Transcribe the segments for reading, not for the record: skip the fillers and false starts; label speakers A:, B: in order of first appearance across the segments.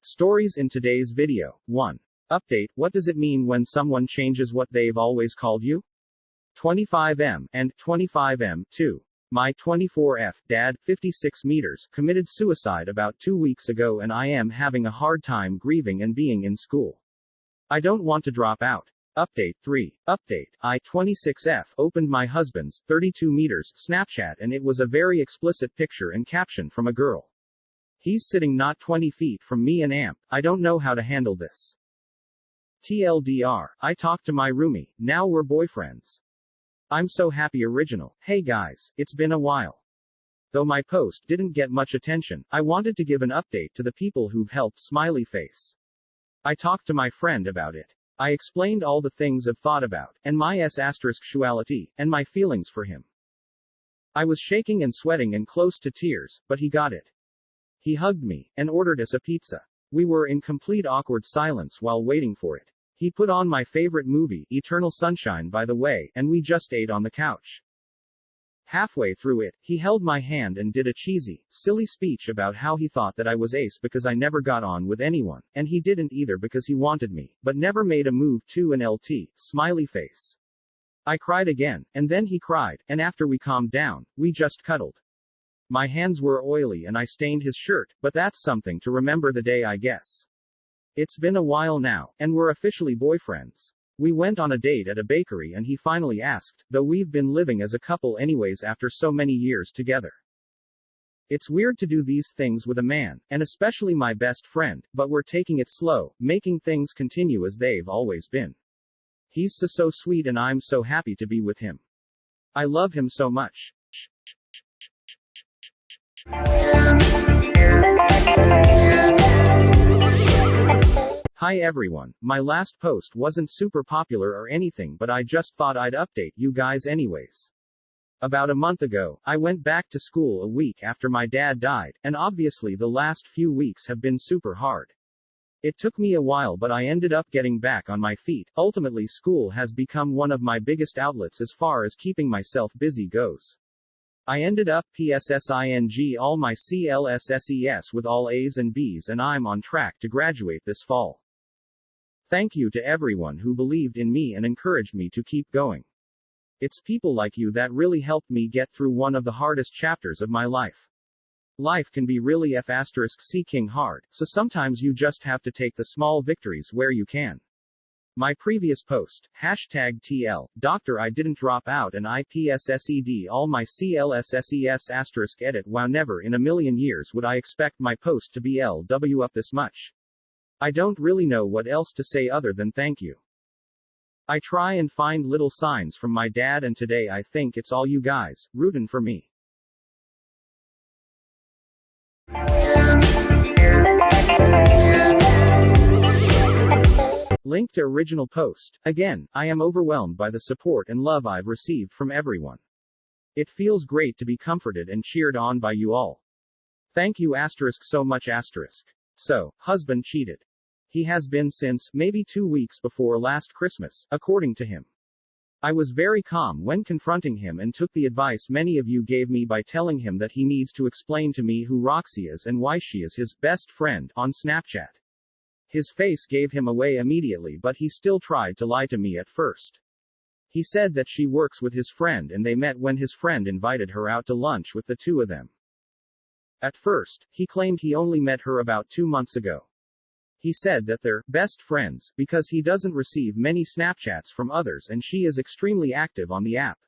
A: Stories in today's video. 1. Update. What does it mean when someone changes what they've always called you? 25M and 25M. 2. My 24F dad, 56 meters, committed suicide about 2 weeks ago and I am having a hard time grieving and being in school. I don't want to drop out. Update. 3. Update. I 26F opened my husband's 32 meters Snapchat and it was a very explicit picture and caption from a girl. He's sitting not 20 feet from me and amp. I don't know how to handle this. TLDR. I talked to my roomie. Now we're boyfriends. I'm so happy. Original. Hey guys, it's been a while. Though my post didn't get much attention, I wanted to give an update to the people who've helped. Smiley face. I talked to my friend about it. I explained all the things I've thought about, and my sexuality, and my feelings for him. I was shaking and sweating and close to tears, but he got it. He hugged me, and ordered us a pizza. We were in complete awkward silence while waiting for it. He put on my favorite movie, Eternal Sunshine by the way, and we just ate on the couch. Halfway through it, he held my hand and did a cheesy, silly speech about how he thought that I was ace because I never got on with anyone, and he didn't either because he wanted me, but never made a move to an LT, smiley face. I cried again, and then he cried, and after we calmed down, we just cuddled. My hands were oily and I stained his shirt, but that's something to remember the day I guess. It's been a while now, and we're officially boyfriends. We went on a date at a bakery and he finally asked, though we've been living as a couple anyways after so many years together. It's weird to do these things with a man, and especially my best friend, but we're taking it slow, making things continue as they've always been. He's so sweet and I'm so happy to be with him. I love him so much. Hi everyone, my last post wasn't super popular or anything but I just thought I'd update you guys anyways. About a month ago, I went back to school a week after my dad died, and obviously the last few weeks have been super hard. It took me a while but I ended up getting back on my feet. Ultimately school has become one of my biggest outlets as far as keeping myself busy goes. I ended up PSSING all my CLSSES with all A's and B's and I'm on track to graduate this fall. Thank you to everyone who believed in me and encouraged me to keep going. It's people like you that really helped me get through one of the hardest chapters of my life. Life can be really F***ing hard, so sometimes you just have to take the small victories where you can. My previous post, #TL, Doctor I didn't drop out and I PSSED all my CLSSES *, edit wow never in a million years would I expect my post to be LW up this much. I don't really know what else to say other than thank you. I try and find little signs from my dad and today I think it's all you guys, rootin' for me. Link to original post. Again, I am overwhelmed by the support and love I've received from everyone. It feels great to be comforted and cheered on by you all. Thank you so much. So, husband cheated. He has been since, maybe 2 weeks before last Christmas, according to him. I was very calm when confronting him and took the advice many of you gave me by telling him that he needs to explain to me who Roxy is and why she is his best friend on Snapchat. His face gave him away immediately but he still tried to lie to me at first. He said that she works with his friend and they met when his friend invited her out to lunch with the two of them. At first, he claimed he only met her about 2 months ago. He said that they're best friends because he doesn't receive many Snapchats from others and she is extremely active on the app.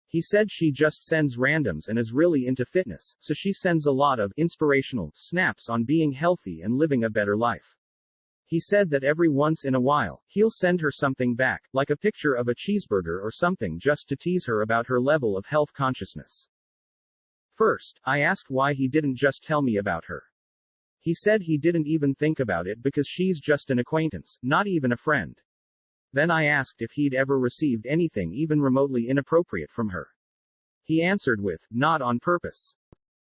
A: He said she just sends randoms and is really into fitness, so she sends a lot of inspirational snaps on being healthy and living a better life. He said that every once in a while, he'll send her something back, like a picture of a cheeseburger or something just to tease her about her level of health consciousness. First, I asked why he didn't just tell me about her. He said he didn't even think about it because she's just an acquaintance, not even a friend. Then I asked if he'd ever received anything even remotely inappropriate from her. He answered with, not on purpose.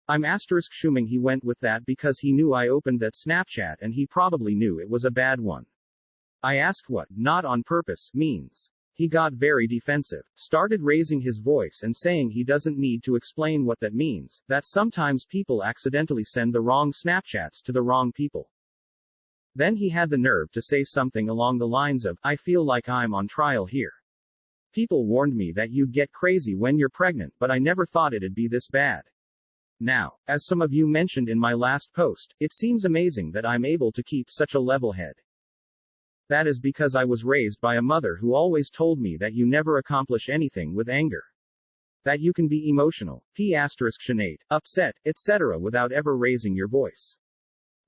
A: I'm assuming he went with that because he knew I opened that Snapchat and he probably knew it was a bad one. I asked what not on purpose means. He got very defensive, started raising his voice and saying he doesn't need to explain what that means, that sometimes people accidentally send the wrong Snapchats to the wrong people. Then he had the nerve to say something along the lines of, "I feel like I'm on trial here. People warned me that you'd get crazy when you're pregnant, but I never thought it'd be this bad." Now, as some of you mentioned in my last post, it seems amazing that I'm able to keep such a level head. That is because I was raised by a mother who always told me that you never accomplish anything with anger. That you can be emotional, upset, etc. without ever raising your voice.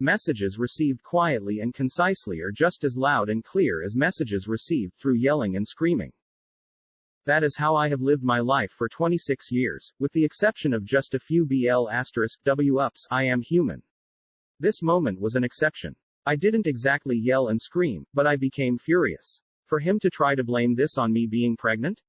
A: Messages received quietly and concisely are just as loud and clear as messages received through yelling and screaming. That is how I have lived my life for 26 years, with the exception of just a few BL*W ups. I am human. This moment was an exception. I didn't exactly yell and scream, but I became furious. For him to try to blame this on me being pregnant?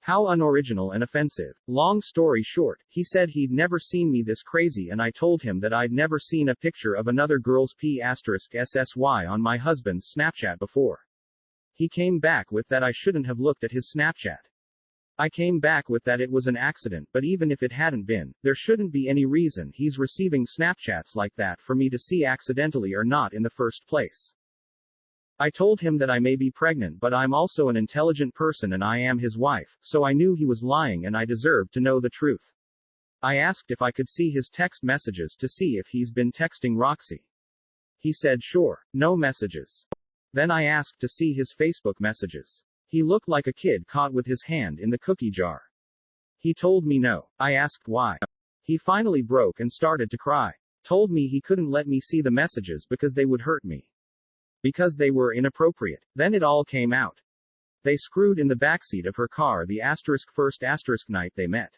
A: How unoriginal and offensive. Long story short, he said he'd never seen me this crazy and I told him that I'd never seen a picture of another girl's P*SSY on my husband's Snapchat before. He came back with that I shouldn't have looked at his Snapchat. I came back with that it was an accident, but even if it hadn't been, there shouldn't be any reason he's receiving Snapchats like that for me to see accidentally or not in the first place. I told him that I may be pregnant, but I'm also an intelligent person and I am his wife, so I knew he was lying and I deserved to know the truth. I asked if I could see his text messages to see if he's been texting Roxy. He said sure, no messages. Then I asked to see his Facebook messages. He looked like a kid caught with his hand in the cookie jar. He told me no. I asked why. He finally broke and started to cry. Told me he couldn't let me see the messages because they would hurt me. Because they were inappropriate. Then it all came out. They screwed in the backseat of her car the first night they met.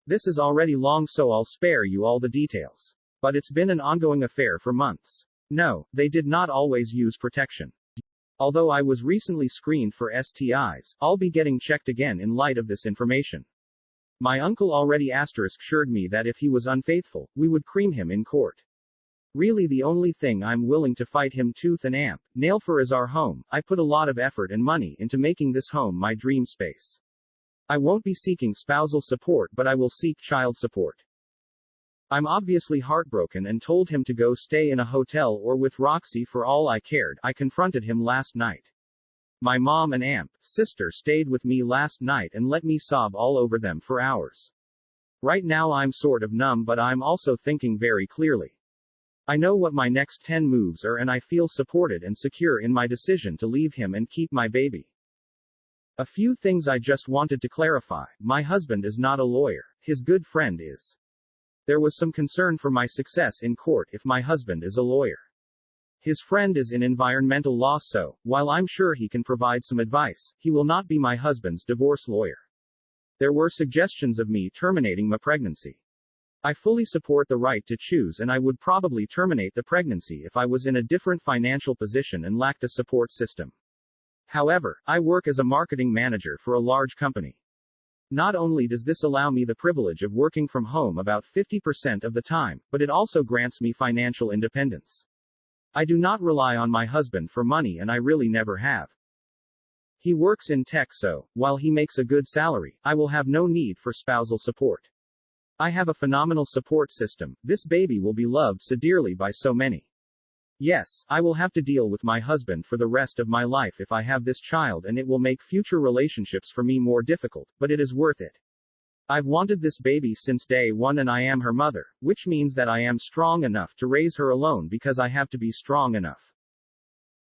A: This is already long, so I'll spare you all the details. But it's been an ongoing affair for months. No, they did not always use protection. Although I was recently screened for STIs, I'll be getting checked again in light of this information. My uncle already assured me that if he was unfaithful, we would cream him in court. Really the only thing I'm willing to fight him tooth and nail for is our home. I put a lot of effort and money into making this home my dream space. I won't be seeking spousal support, but I will seek child support. I'm obviously heartbroken and told him to go stay in a hotel or with Roxy for all I cared. I confronted him last night. My mom and sister stayed with me last night and let me sob all over them for hours. Right now I'm sort of numb, but I'm also thinking very clearly. I know what my next 10 moves are and I feel supported and secure in my decision to leave him and keep my baby. A few things I just wanted to clarify. My husband is not a lawyer. His good friend is. There was some concern for my success in court if my husband is a lawyer. His friend is in environmental law, so, while I'm sure he can provide some advice, he will not be my husband's divorce lawyer. There were suggestions of me terminating my pregnancy. I fully support the right to choose, and I would probably terminate the pregnancy if I was in a different financial position and lacked a support system. However, I work as a marketing manager for a large company. Not only does this allow me the privilege of working from home about 50% of the time, but it also grants me financial independence. I do not rely on my husband for money, and I really never have. He works in tech, so, while he makes a good salary, I will have no need for spousal support. I have a phenomenal support system. This baby will be loved so dearly by so many. Yes, I will have to deal with my husband for the rest of my life if I have this child, and it will make future relationships for me more difficult, but it is worth it. I've wanted this baby since day one and I am her mother, which means that I am strong enough to raise her alone because I have to be strong enough.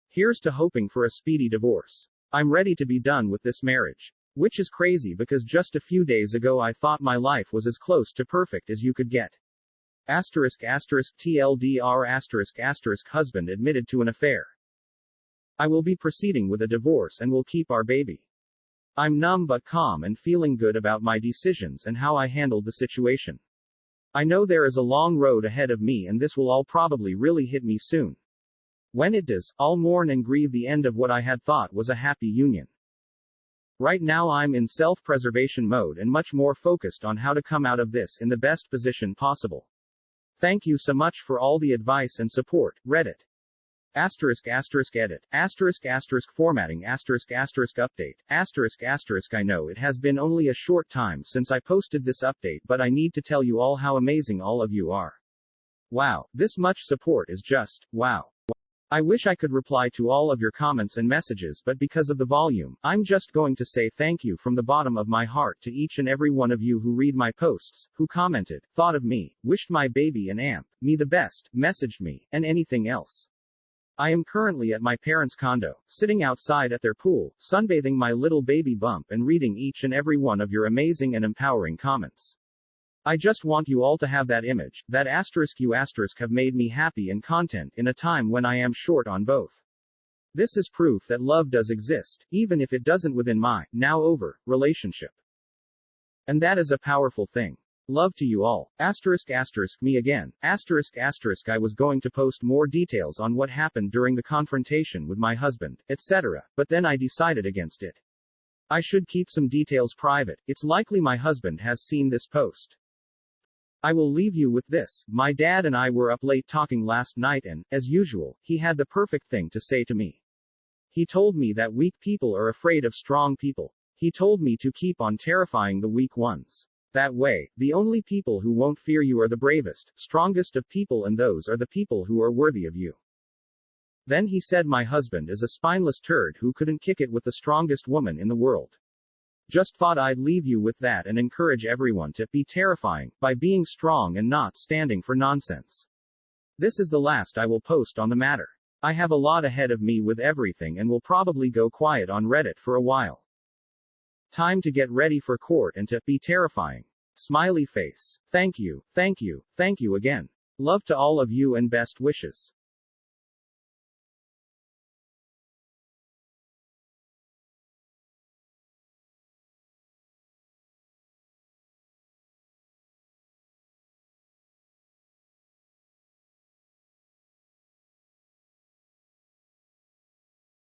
A: Here's to hoping for a speedy divorce. I'm ready to be done with this marriage. Which is crazy because just a few days ago I thought my life was as close to perfect as you could get. TLDR***** husband admitted to an affair. I will be proceeding with a divorce and will keep our baby. I'm numb but calm and feeling good about my decisions and how I handled the situation. I know there is a long road ahead of me and this will all probably really hit me soon. When it does, I'll mourn and grieve the end of what I had thought was a happy union. Right now I'm in self-preservation mode and much more focused on how to come out of this in the best position possible. Thank you so much for all the advice and support, Reddit. Edit. Formatting. Update. I know it has been only a short time since I posted this update, but I need to tell you all how amazing all of you are. Wow, this much support is just, wow. I wish I could reply to all of your comments and messages, but because of the volume, I'm just going to say thank you from the bottom of my heart to each and every one of you who read my posts, who commented, thought of me, wished my baby and me the best, messaged me, and anything else. I am currently at my parents' condo, sitting outside at their pool, sunbathing my little baby bump and reading each and every one of your amazing and empowering comments. I just want you all to have that image, that you have made me happy and content in a time when I am short on both. This is proof that love does exist, even if it doesn't within my, now over, relationship. And that is a powerful thing. Love to you all. Me again. I was going to post more details on what happened during the confrontation with my husband, etc., but then I decided against it. I should keep some details private. It's likely my husband has seen this post. I will leave you with this. My dad and I were up late talking last night and, as usual, he had the perfect thing to say to me. He told me that weak people are afraid of strong people. He told me to keep on terrifying the weak ones. That way, the only people who won't fear you are the bravest, strongest of people, and those are the people who are worthy of you. Then he said my husband is a spineless turd who couldn't kick it with the strongest woman in the world. Just thought I'd leave you with that and encourage everyone to be terrifying by being strong and not standing for nonsense. This is the last I will post on the matter. I have a lot ahead of me with everything and will probably go quiet on Reddit for a while. Time to get ready for court and to be terrifying. Smiley face. Thank you again. Love to all of you and best wishes.